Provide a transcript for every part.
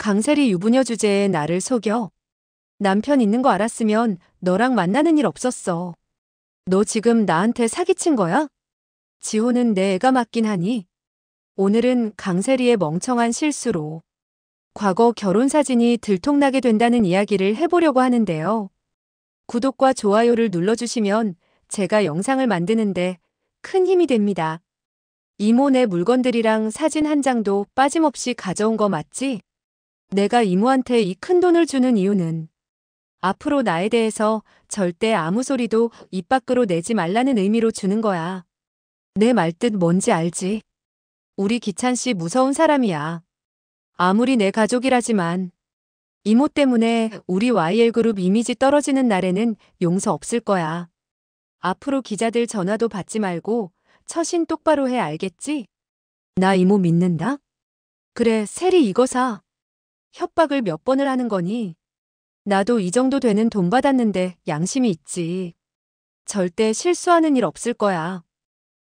강세리 유부녀 주제에 나를 속여. 남편 있는 거 알았으면 너랑 만나는 일 없었어. 너 지금 나한테 사기친 거야? 지호는 내 애가 맞긴 하니. 오늘은 강세리의 멍청한 실수로 과거 결혼 사진이 들통나게 된다는 이야기를 해보려고 하는데요. 구독과 좋아요를 눌러주시면 제가 영상을 만드는데 큰 힘이 됩니다. 이모 내 물건들이랑 사진 한 장도 빠짐없이 가져온 거 맞지? 내가 이모한테 이 큰 돈을 주는 이유는 앞으로 나에 대해서 절대 아무 소리도 입 밖으로 내지 말라는 의미로 주는 거야. 내 말 뜻 뭔지 알지? 우리 기찬 씨 무서운 사람이야. 아무리 내 가족이라지만 이모 때문에 우리 YL그룹 이미지 떨어지는 날에는 용서 없을 거야. 앞으로 기자들 전화도 받지 말고 처신 똑바로 해 알겠지? 나 이모 믿는다? 그래, 세리 이거 사. 협박을 몇 번을 하는 거니? 나도 이 정도 되는 돈 받았는데 양심이 있지. 절대 실수하는 일 없을 거야.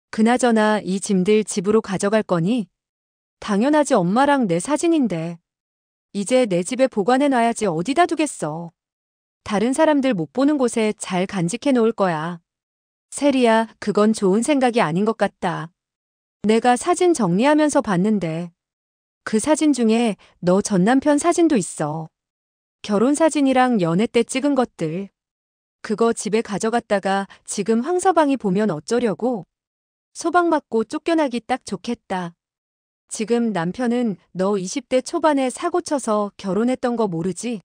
그나저나 이 짐들 집으로 가져갈 거니? 당연하지, 엄마랑 내 사진인데. 이제 내 집에 보관해 놔야지 어디다 두겠어. 다른 사람들 못 보는 곳에 잘 간직해 놓을 거야. 세리야, 그건 좋은 생각이 아닌 것 같다. 내가 사진 정리하면서 봤는데 그 사진 중에 너 전 남편 사진도 있어. 결혼 사진이랑 연애 때 찍은 것들. 그거 집에 가져갔다가 지금 황서방이 보면 어쩌려고? 소방 맞고 쫓겨나기 딱 좋겠다. 지금 남편은 너 20대 초반에 사고 쳐서 결혼했던 거 모르지?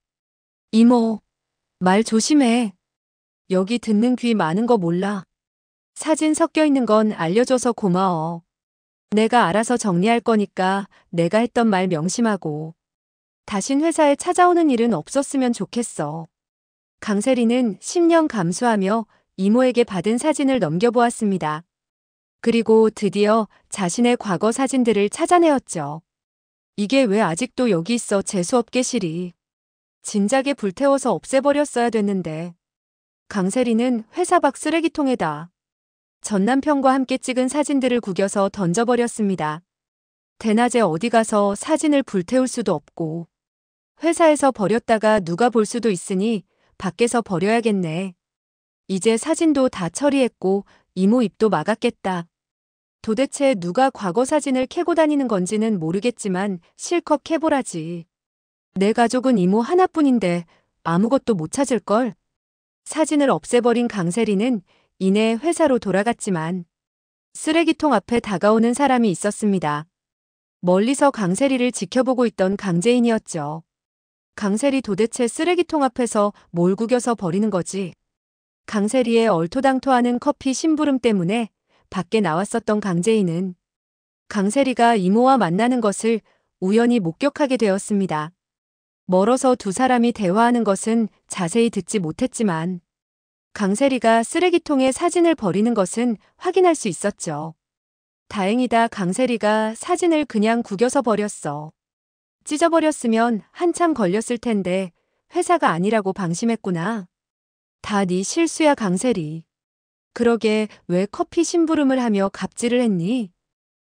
이모, 말 조심해. 여기 듣는 귀 많은 거 몰라. 사진 섞여 있는 건 알려줘서 고마워. 내가 알아서 정리할 거니까 내가 했던 말 명심하고 다신 회사에 찾아오는 일은 없었으면 좋겠어. 강세리는 10년 감수하며 이모에게 받은 사진을 넘겨보았습니다. 그리고 드디어 자신의 과거 사진들을 찾아내었죠. 이게 왜 아직도 여기 있어, 재수없게 실이. 진작에 불태워서 없애버렸어야 됐는데. 강세리는 회사 밖 쓰레기통에다 전 남편과 함께 찍은 사진들을 구겨서 던져버렸습니다. 대낮에 어디 가서 사진을 불태울 수도 없고 회사에서 버렸다가 누가 볼 수도 있으니 밖에서 버려야겠네. 이제 사진도 다 처리했고 이모 입도 막았겠다. 도대체 누가 과거 사진을 캐고 다니는 건지는 모르겠지만 실컷 캐보라지. 내 가족은 이모 하나뿐인데 아무것도 못 찾을걸. 사진을 없애버린 강세리는 이내 회사로 돌아갔지만 쓰레기통 앞에 다가오는 사람이 있었습니다. 멀리서 강세리를 지켜보고 있던 강재인이었죠. 강세리, 도대체 쓰레기통 앞에서 뭘 구겨서 버리는 거지? 강세리의 얼토당토하는 커피 심부름 때문에 밖에 나왔었던 강재인은 강세리가 이모와 만나는 것을 우연히 목격하게 되었습니다. 멀어서 두 사람이 대화하는 것은 자세히 듣지 못했지만 강세리가 쓰레기통에 사진을 버리는 것은 확인할 수 있었죠. 다행이다, 강세리가 사진을 그냥 구겨서 버렸어. 찢어버렸으면 한참 걸렸을 텐데 회사가 아니라고 방심했구나. 다 네 실수야, 강세리. 그러게 왜 커피 심부름을 하며 갑질을 했니?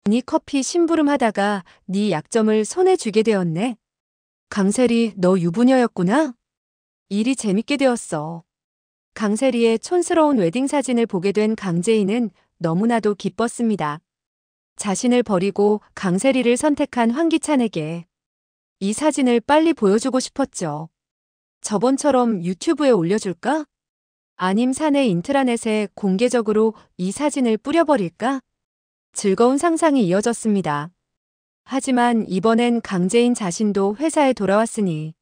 네 커피 심부름 하다가 네 약점을 손에 쥐게 되었네. 강세리, 너 유부녀였구나? 일이 재밌게 되었어. 강세리의 촌스러운 웨딩 사진을 보게 된 강재인은 너무나도 기뻤습니다. 자신을 버리고 강세리를 선택한 황기찬에게 이 사진을 빨리 보여주고 싶었죠. 저번처럼 유튜브에 올려줄까? 아님 사내 인트라넷에 공개적으로 이 사진을 뿌려버릴까? 즐거운 상상이 이어졌습니다. 하지만 이번엔 강재인 자신도 회사에 돌아왔으니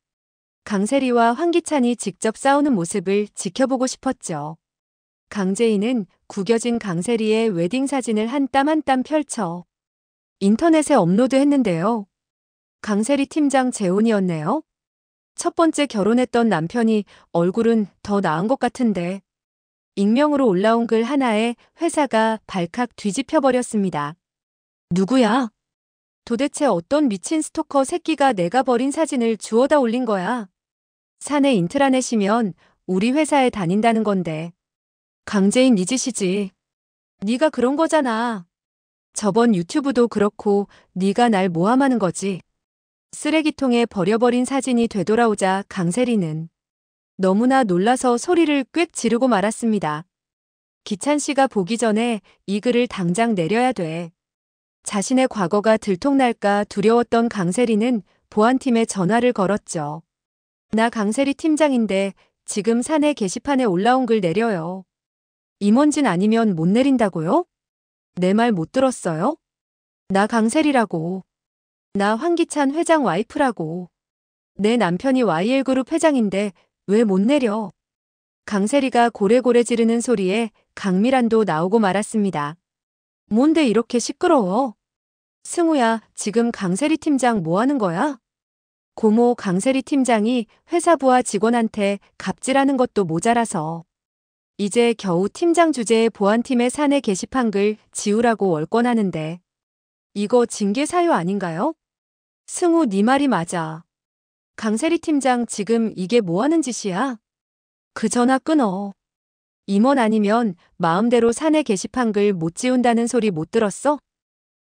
강세리와 황기찬이 직접 싸우는 모습을 지켜보고 싶었죠. 강재인은 구겨진 강세리의 웨딩 사진을 한 땀 한 땀 펼쳐 인터넷에 업로드했는데요. 강세리 팀장 재혼이었네요. 첫 번째 결혼했던 남편이 얼굴은 더 나은 것 같은데. 익명으로 올라온 글 하나에 회사가 발칵 뒤집혀버렸습니다. 누구야? 도대체 어떤 미친 스토커 새끼가 내가 버린 사진을 주워다 올린 거야? 사내 인트라넷이면 우리 회사에 다닌다는 건데. 강재인 네 짓이지. 네가 그런 거잖아. 저번 유튜브도 그렇고 네가 날 모함하는 거지. 쓰레기통에 버려버린 사진이 되돌아오자 강세리는 너무나 놀라서 소리를 꽥 지르고 말았습니다. 기찬 씨가 보기 전에 이 글을 당장 내려야 돼. 자신의 과거가 들통날까 두려웠던 강세리는 보안팀에 전화를 걸었죠. 나 강세리 팀장인데 지금 사내 게시판에 올라온 글 내려요. 임원진 아니면 못 내린다고요? 내 말 못 들었어요? 나 강세리라고. 나 황기찬 회장 와이프라고. 내 남편이 YL그룹 회장인데 왜 못 내려? 강세리가 고래고래 지르는 소리에 강미란도 나오고 말았습니다. 뭔데 이렇게 시끄러워? 승우야, 지금 강세리 팀장 뭐 하는 거야? 고모 강세리 팀장이 회사부하 직원한테 갑질하는 것도 모자라서 이제 겨우 팀장 주제의 보안팀의 사내 게시판 글 지우라고 월권하는데 이거 징계 사유 아닌가요? 승우 네 말이 맞아. 강세리 팀장 지금 이게 뭐 하는 짓이야? 그 전화 끊어. 임원 아니면 마음대로 사내 게시판 글 못 지운다는 소리 못 들었어?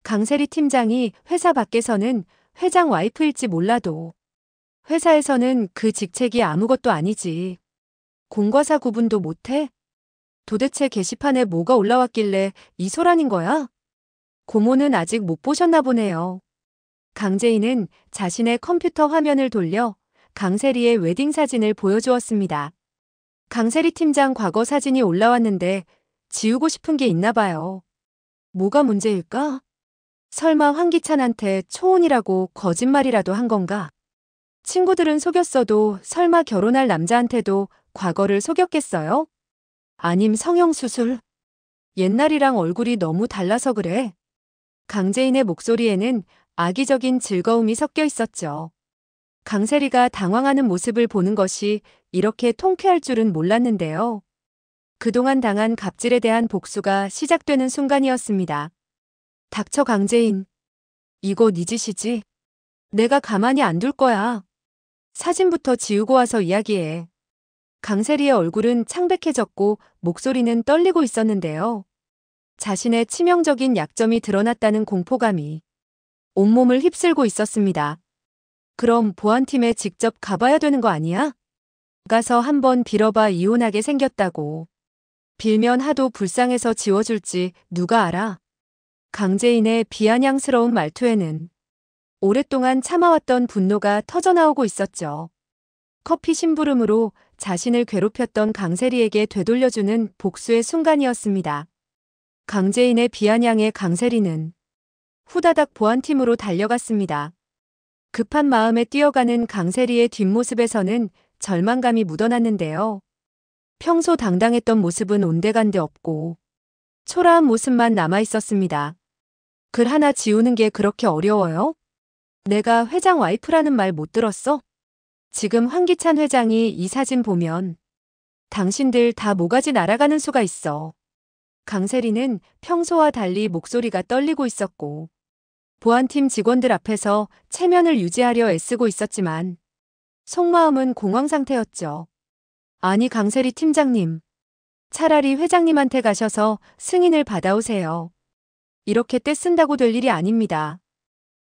강세리 팀장이 회사 밖에서는 회장 와이프일지 몰라도 회사에서는 그 직책이 아무것도 아니지. 공과사 구분도 못해? 도대체 게시판에 뭐가 올라왔길래 이 소란인 거야? 고모는 아직 못 보셨나 보네요. 강재인은 자신의 컴퓨터 화면을 돌려 강세리의 웨딩 사진을 보여주었습니다. 강세리 팀장 과거 사진이 올라왔는데 지우고 싶은 게 있나 봐요. 뭐가 문제일까? 설마 황기찬한테 초혼이라고 거짓말이라도 한 건가? 친구들은 속였어도 설마 결혼할 남자한테도 과거를 속였겠어요? 아님 성형수술? 옛날이랑 얼굴이 너무 달라서 그래. 강재인의 목소리에는 악의적인 즐거움이 섞여 있었죠. 강세리가 당황하는 모습을 보는 것이 이렇게 통쾌할 줄은 몰랐는데요. 그동안 당한 갑질에 대한 복수가 시작되는 순간이었습니다. 닥쳐 강재인. 이거 네 짓이지? 내가 가만히 안 둘 거야. 사진부터 지우고 와서 이야기해. 강세리의 얼굴은 창백해졌고 목소리는 떨리고 있었는데요. 자신의 치명적인 약점이 드러났다는 공포감이 온몸을 휩쓸고 있었습니다. 그럼 보안팀에 직접 가봐야 되는 거 아니야? 가서 한번 빌어봐 이혼하게 생겼다고. 빌면 하도 불쌍해서 지워줄지 누가 알아? 강재인의 비아냥스러운 말투에는 오랫동안 참아왔던 분노가 터져나오고 있었죠. 커피 심부름으로 자신을 괴롭혔던 강세리에게 되돌려주는 복수의 순간이었습니다. 강재인의 비아냥에 강세리는 후다닥 보안팀으로 달려갔습니다. 급한 마음에 뛰어가는 강세리의 뒷모습에서는 절망감이 묻어났는데요. 평소 당당했던 모습은 온데간데 없고 초라한 모습만 남아있었습니다. 글 하나 지우는 게 그렇게 어려워요? 내가 회장 와이프라는 말 못 들었어? 지금 황기찬 회장이 이 사진 보면 당신들 다 모가지 날아가는 수가 있어. 강세리는 평소와 달리 목소리가 떨리고 있었고 보안팀 직원들 앞에서 체면을 유지하려 애쓰고 있었지만 속마음은 공황 상태였죠. 아니 강세리 팀장님. 차라리 회장님한테 가셔서 승인을 받아오세요. 이렇게 떼쓴다고 될 일이 아닙니다.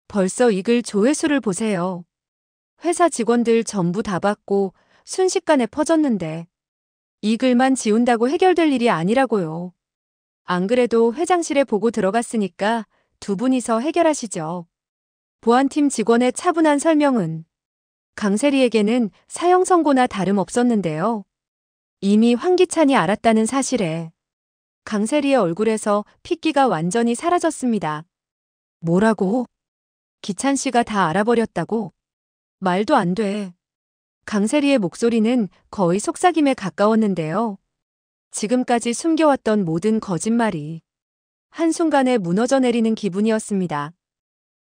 벌써 이 글 조회수를 보세요. 회사 직원들 전부 다 봤고 순식간에 퍼졌는데 이 글만 지운다고 해결될 일이 아니라고요. 안 그래도 회장실에 보고 들어갔으니까 두 분이서 해결하시죠. 보안팀 직원의 차분한 설명은 강세리에게는 사형 선고나 다름없었는데요. 이미 황기찬이 알았다는 사실에 강세리의 얼굴에서 핏기가 완전히 사라졌습니다. 뭐라고? 기찬 씨가 다 알아버렸다고? 말도 안 돼. 강세리의 목소리는 거의 속삭임에 가까웠는데요. 지금까지 숨겨왔던 모든 거짓말이 한순간에 무너져 내리는 기분이었습니다.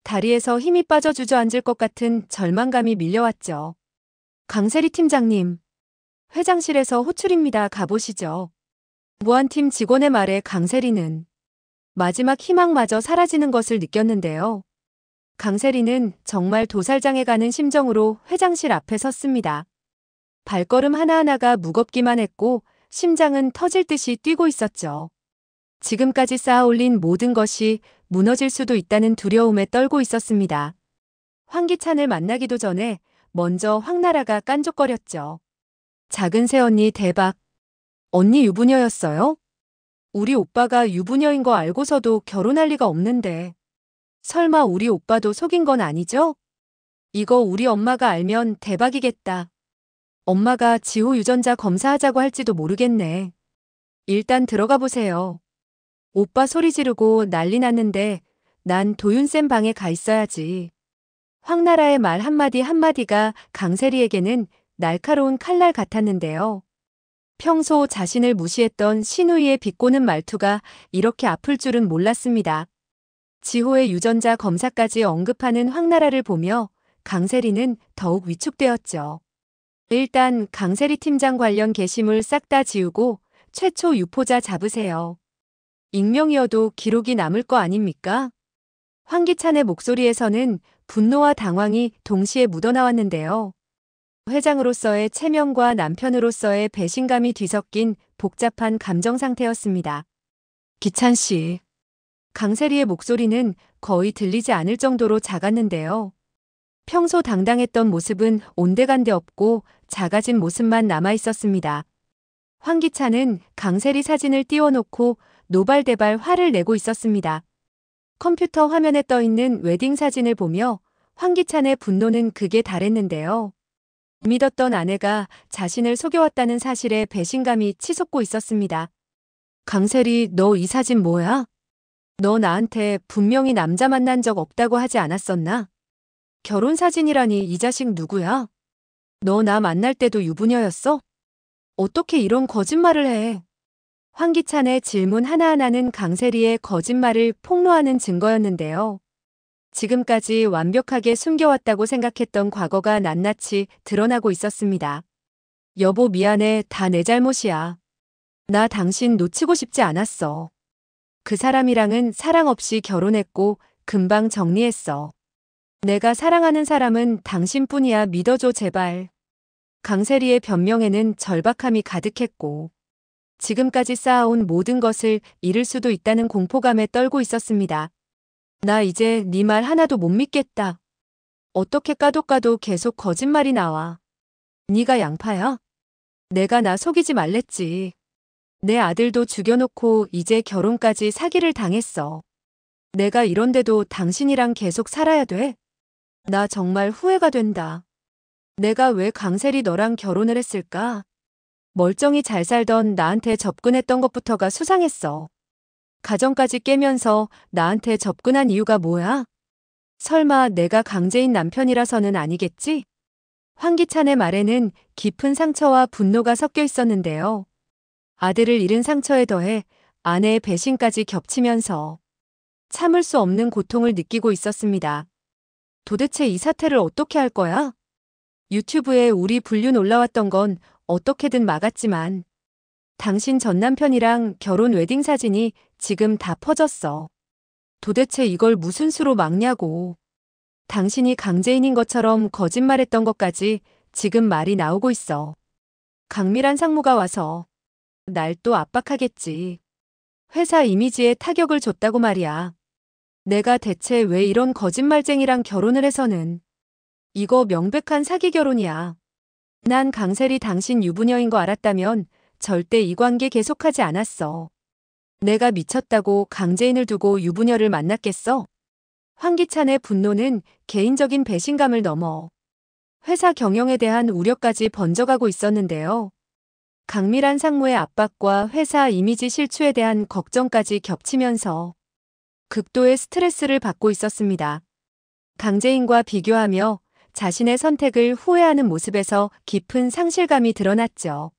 다리에서 힘이 빠져 주저앉을 것 같은 절망감이 밀려왔죠. 강세리 팀장님, 회장실에서 호출입니다. 가보시죠. 보안팀 직원의 말에 강세리는 마지막 희망마저 사라지는 것을 느꼈는데요. 강세리는 정말 도살장에 가는 심정으로 회장실 앞에 섰습니다. 발걸음 하나하나가 무겁기만 했고 심장은 터질 듯이 뛰고 있었죠. 지금까지 쌓아올린 모든 것이 무너질 수도 있다는 두려움에 떨고 있었습니다. 황기찬을 만나기도 전에 먼저 황나라가 깐족거렸죠. 작은 새언니 대박. 언니 유부녀였어요? 우리 오빠가 유부녀인 거 알고서도 결혼할 리가 없는데. 설마 우리 오빠도 속인 건 아니죠? 이거 우리 엄마가 알면 대박이겠다. 엄마가 지호 유전자 검사하자고 할지도 모르겠네. 일단 들어가 보세요. 오빠 소리 지르고 난리 났는데 난 도윤쌤 방에 가 있어야지. 황나라의 말 한마디 한마디가 강세리에게는 날카로운 칼날 같았는데요. 평소 자신을 무시했던 신우이의 비꼬는 말투가 이렇게 아플 줄은 몰랐습니다. 지호의 유전자 검사까지 언급하는 황나라를 보며 강세리는 더욱 위축되었죠. 일단 강세리 팀장 관련 게시물 싹 다 지우고 최초 유포자 잡으세요. 익명이어도 기록이 남을 거 아닙니까? 황기찬의 목소리에서는 분노와 당황이 동시에 묻어나왔는데요. 회장으로서의 체면과 남편으로서의 배신감이 뒤섞인 복잡한 감정 상태였습니다. 기찬 씨. 강세리의 목소리는 거의 들리지 않을 정도로 작았는데요. 평소 당당했던 모습은 온데간데 없고 작아진 모습만 남아 있었습니다. 황기찬은 강세리 사진을 띄워놓고 노발대발 화를 내고 있었습니다. 컴퓨터 화면에 떠있는 웨딩 사진을 보며 황기찬의 분노는 극에 달했는데요. 믿었던 아내가 자신을 속여왔다는 사실에 배신감이 치솟고 있었습니다. 강세리, 너 이 사진 뭐야? 너 나한테 분명히 남자 만난 적 없다고 하지 않았었나? 결혼 사진이라니 이 자식 누구야? 너 나 만날 때도 유부녀였어? 어떻게 이런 거짓말을 해? 황기찬의 질문 하나하나는 강세리의 거짓말을 폭로하는 증거였는데요. 지금까지 완벽하게 숨겨왔다고 생각했던 과거가 낱낱이 드러나고 있었습니다. 여보 미안해, 다 내 잘못이야. 나 당신 놓치고 싶지 않았어. 그 사람이랑은 사랑 없이 결혼했고 금방 정리했어. 내가 사랑하는 사람은 당신뿐이야. 믿어줘 제발. 강세리의 변명에는 절박함이 가득했고 지금까지 쌓아온 모든 것을 잃을 수도 있다는 공포감에 떨고 있었습니다. 나 이제 네 말 하나도 못 믿겠다. 어떻게 까도 계속 거짓말이 나와. 네가 양파야? 내가 나 속이지 말랬지. 내 아들도 죽여놓고 이제 결혼까지 사기를 당했어. 내가 이런데도 당신이랑 계속 살아야 돼? 나 정말 후회가 된다. 내가 왜 강세리 너랑 결혼을 했을까? 멀쩡히 잘 살던 나한테 접근했던 것부터가 수상했어. 가정까지 깨면서 나한테 접근한 이유가 뭐야? 설마 내가 강제인 남편이라서는 아니겠지? 황기찬의 말에는 깊은 상처와 분노가 섞여 있었는데요. 아들을 잃은 상처에 더해 아내의 배신까지 겹치면서 참을 수 없는 고통을 느끼고 있었습니다. 도대체 이 사태를 어떻게 할 거야? 유튜브에 우리 불륜 올라왔던 건 어떻게든 막았지만 당신 전 남편이랑 결혼 웨딩 사진이 지금 다 퍼졌어. 도대체 이걸 무슨 수로 막냐고. 당신이 강제인인 것처럼 거짓말했던 것까지 지금 말이 나오고 있어. 강미란 상무가 와서 날 또 압박하겠지. 회사 이미지에 타격을 줬다고 말이야. 내가 대체 왜 이런 거짓말쟁이랑 결혼을 해서는. 이거 명백한 사기 결혼이야. 난 강세리 당신 유부녀인 거 알았다면 절대 이 관계 계속하지 않았어. 내가 미쳤다고 강제인을 두고 유부녀를 만났겠어? 황기찬의 분노는 개인적인 배신감을 넘어 회사 경영에 대한 우려까지 번져가고 있었는데요. 강미란 상무의 압박과 회사 이미지 실추에 대한 걱정까지 겹치면서 극도의 스트레스를 받고 있었습니다. 강제인과 비교하며 자신의 선택을 후회하는 모습에서 깊은 상실감이 드러났죠.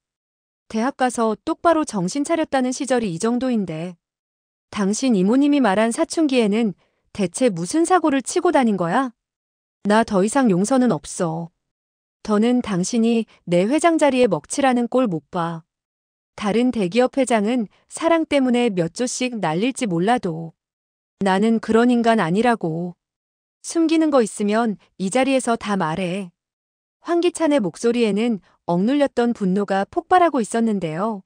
대학 가서 똑바로 정신 차렸다는 시절이 이 정도인데 당신 이모님이 말한 사춘기에는 대체 무슨 사고를 치고 다닌 거야? 나 더 이상 용서는 없어. 더는 당신이 내 회장 자리에 먹칠하는 꼴 못 봐. 다른 대기업 회장은 사랑 때문에 몇 조씩 날릴지 몰라도 나는 그런 인간 아니라고. 숨기는 거 있으면 이 자리에서 다 말해. 황기찬의 목소리에는 억눌렸던 분노가 폭발하고 있었는데요.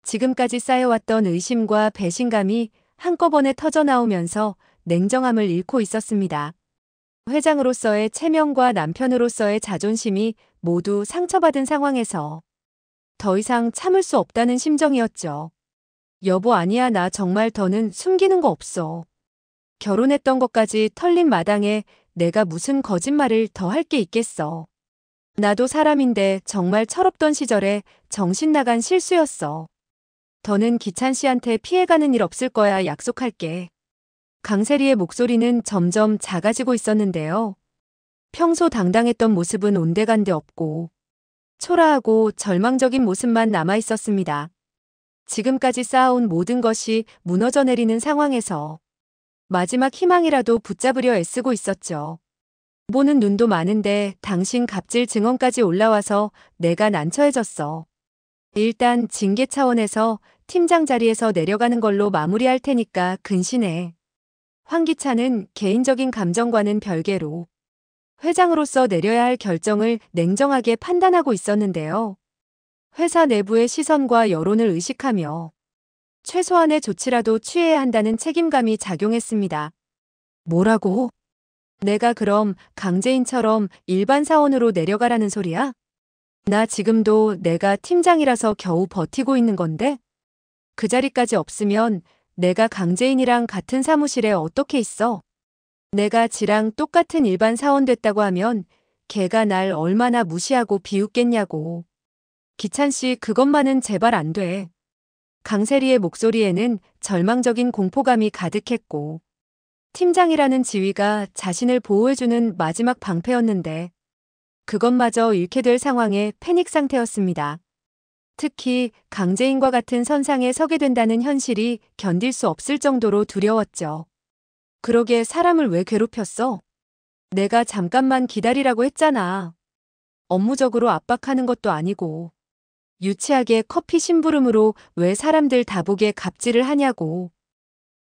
지금까지 쌓여왔던 의심과 배신감이 한꺼번에 터져나오면서 냉정함을 잃고 있었습니다. 회장으로서의 체면과 남편으로서의 자존심이 모두 상처받은 상황에서 더 이상 참을 수 없다는 심정이었죠. 여보, 아니야. 나 정말 더는 숨기는 거 없어. 결혼했던 것까지 털린 마당에 내가 무슨 거짓말을 더 할 게 있겠어. 나도 사람인데 정말 철없던 시절에 정신 나간 실수였어. 더는 기찬 씨한테 피해가는 일 없을 거야. 약속할게. 강세리의 목소리는 점점 작아지고 있었는데요. 평소 당당했던 모습은 온데간데 없고 초라하고 절망적인 모습만 남아 있었습니다. 지금까지 쌓아온 모든 것이 무너져 내리는 상황에서 마지막 희망이라도 붙잡으려 애쓰고 있었죠. 보는 눈도 많은데 당신 갑질 증언까지 올라와서 내가 난처해졌어. 일단 징계 차원에서 팀장 자리에서 내려가는 걸로 마무리할 테니까 근신해. 황기찬은 개인적인 감정과는 별개로 회장으로서 내려야 할 결정을 냉정하게 판단하고 있었는데요. 회사 내부의 시선과 여론을 의식하며 최소한의 조치라도 취해야 한다는 책임감이 작용했습니다. 뭐라고? 내가 그럼 강재인처럼 일반 사원으로 내려가라는 소리야? 나 지금도 내가 팀장이라서 겨우 버티고 있는 건데? 그 자리까지 없으면 내가 강재인이랑 같은 사무실에 어떻게 있어? 내가 지랑 똑같은 일반 사원 됐다고 하면 걔가 날 얼마나 무시하고 비웃겠냐고. 기찬 씨, 그것만은 제발 안 돼. 강세리의 목소리에는 절망적인 공포감이 가득했고 팀장이라는 지위가 자신을 보호해주는 마지막 방패였는데 그것마저 잃게 될 상황에 패닉 상태였습니다. 특히 강재인과 같은 선상에 서게 된다는 현실이 견딜 수 없을 정도로 두려웠죠. 그러게 사람을 왜 괴롭혔어? 내가 잠깐만 기다리라고 했잖아. 업무적으로 압박하는 것도 아니고 유치하게 커피 심부름으로 왜 사람들 다 보게 갑질을 하냐고.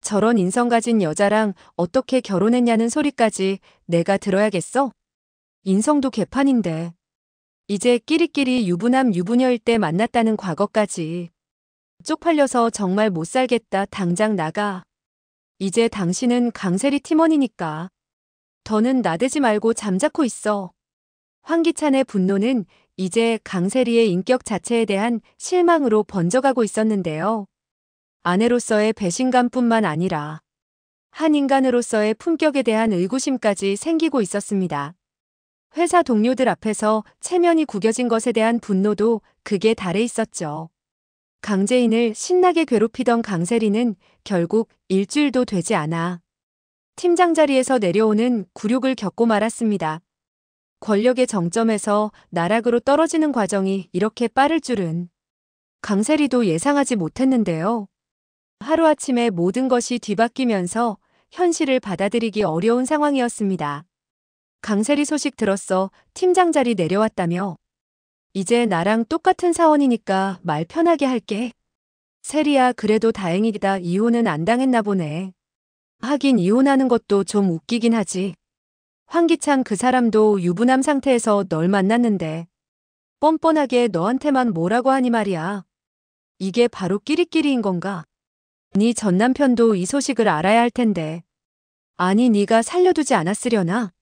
저런 인성 가진 여자랑 어떻게 결혼했냐는 소리까지 내가 들어야겠어? 인성도 개판인데. 이제 끼리끼리 유부남 유부녀일 때 만났다는 과거까지. 쪽팔려서 정말 못 살겠다. 당장 나가. 이제 당신은 강세리 팀원이니까. 더는 나대지 말고 잠자코 있어. 황기찬의 분노는 이제 강세리의 인격 자체에 대한 실망으로 번져가고 있었는데요. 아내로서의 배신감뿐만 아니라 한 인간으로서의 품격에 대한 의구심까지 생기고 있었습니다. 회사 동료들 앞에서 체면이 구겨진 것에 대한 분노도 극에 달해 있었죠. 강재인을 신나게 괴롭히던 강세리는 결국 일주일도 되지 않아 팀장 자리에서 내려오는 굴욕을 겪고 말았습니다. 권력의 정점에서 나락으로 떨어지는 과정이 이렇게 빠를 줄은 강세리도 예상하지 못했는데요. 하루아침에 모든 것이 뒤바뀌면서 현실을 받아들이기 어려운 상황이었습니다. 강세리 소식 들었어. 팀장 자리 내려왔다며. 이제 나랑 똑같은 사원이니까 말 편하게 할게. 세리야, 그래도 다행이다. 이혼은 안 당했나 보네. 하긴 이혼하는 것도 좀 웃기긴 하지. 황기찬 그 사람도 유부남 상태에서 널 만났는데 뻔뻔하게 너한테만 뭐라고 하니 말이야. 이게 바로 끼리끼리인 건가? 네 전 남편도 이 소식을 알아야 할 텐데. 아니, 네가 살려두지 않았으려나?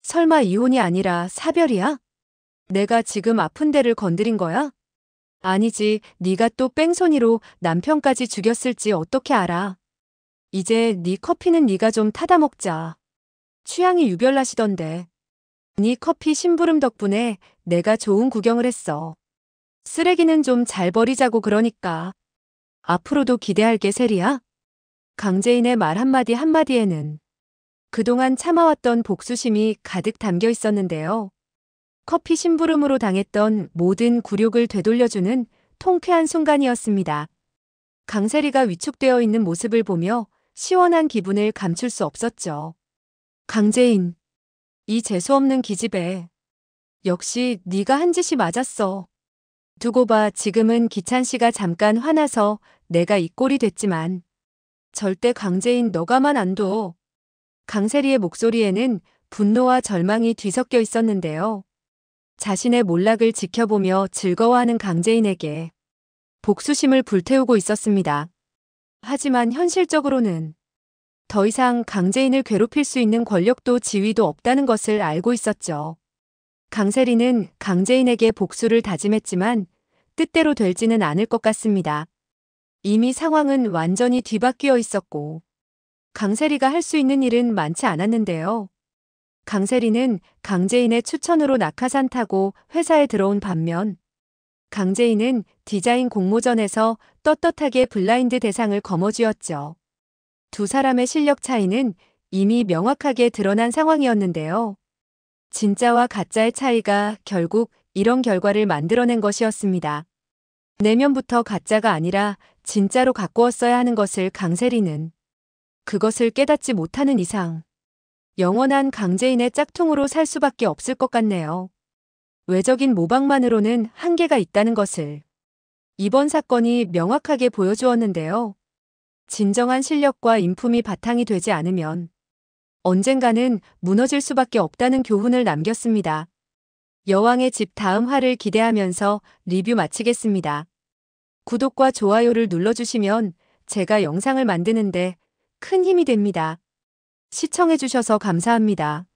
설마 이혼이 아니라 사별이야? 내가 지금 아픈 데를 건드린 거야? 아니지, 네가 또 뺑소니로 남편까지 죽였을지 어떻게 알아? 이제 네 커피는 네가 좀 타다 먹자. 취향이 유별나시던데. 네 커피 심부름 덕분에 내가 좋은 구경을 했어. 쓰레기는 좀 잘 버리자고. 그러니까. 앞으로도 기대할게, 세리야. 강재인의 말 한마디 한마디에는 그동안 참아왔던 복수심이 가득 담겨 있었는데요. 커피 심부름으로 당했던 모든 굴욕을 되돌려주는 통쾌한 순간이었습니다. 강세리가 위축되어 있는 모습을 보며 시원한 기분을 감출 수 없었죠. 강재인, 이 재수없는 기집애. 역시 네가 한 짓이 맞았어. 두고 봐. 지금은 기찬 씨가 잠깐 화나서 내가 이 꼴이 됐지만 절대 강재인 너가만 안 둬. 강세리의 목소리에는 분노와 절망이 뒤섞여 있었는데요. 자신의 몰락을 지켜보며 즐거워하는 강재인에게 복수심을 불태우고 있었습니다. 하지만 현실적으로는 더 이상 강재인을 괴롭힐 수 있는 권력도 지위도 없다는 것을 알고 있었죠. 강세리는 강재인에게 복수를 다짐했지만 뜻대로 될지는 않을 것 같습니다. 이미 상황은 완전히 뒤바뀌어 있었고 강세리가 할 수 있는 일은 많지 않았는데요. 강세리는 강재인의 추천으로 낙하산 타고 회사에 들어온 반면 강재인은 디자인 공모전에서 떳떳하게 블라인드 대상을 거머쥐었죠. 두 사람의 실력 차이는 이미 명확하게 드러난 상황이었는데요. 진짜와 가짜의 차이가 결국 이런 결과를 만들어낸 것이었습니다. 내면부터 가짜가 아니라 진짜로 가꾸었어야 하는 것을 강세리는 그것을 깨닫지 못하는 이상 영원한 강재인의 짝퉁으로 살 수밖에 없을 것 같네요. 외적인 모방만으로는 한계가 있다는 것을 이번 사건이 명확하게 보여주었는데요. 진정한 실력과 인품이 바탕이 되지 않으면 언젠가는 무너질 수밖에 없다는 교훈을 남겼습니다. 여왕의 집 다음 화를 기대하면서 리뷰 마치겠습니다. 구독과 좋아요를 눌러주시면 제가 영상을 만드는데 큰 힘이 됩니다. 시청해주셔서 감사합니다.